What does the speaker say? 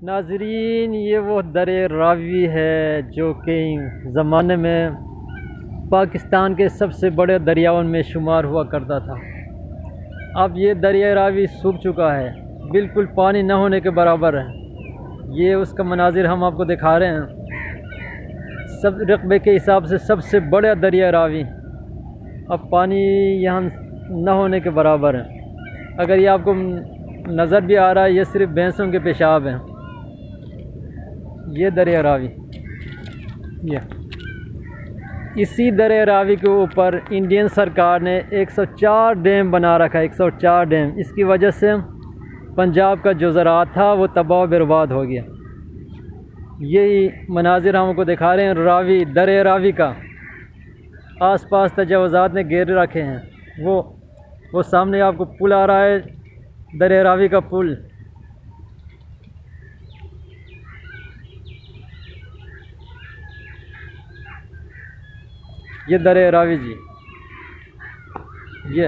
नाजरीन, ये वो दरे रावी है जो कि ज़माने में पाकिस्तान के सबसे बड़े दरियाओं में शुमार हुआ करता था। अब ये दरिया रावी सूख चुका है, बिल्कुल पानी न होने के बराबर है। ये उसका मनाजिर हम आपको दिखा रहे हैं। सब रकबे के हिसाब से सबसे बड़ा दरिया रावी अब पानी यहाँ न होने के बराबर है। अगर ये आपको नज़र भी आ रहा है, ये सिर्फ भैंसों के पेशाब हैं। ये दरिया रावी, ये इसी दरिया रावी के ऊपर इंडियन सरकार ने 104 डैम बना रखा है। 104 डैम। इसकी वजह से पंजाब का जो ज़राअत था वो तबाह बर्बाद हो गया। यही मनाजिर हमको दिखा रहे हैं रावी, दरिया रावी का। आसपास तजावुज़ात ने घेर रखे हैं। वो सामने आपको पुल आ रहा है, दरिया रावी का पुल। ये दरिया रावी जी, ये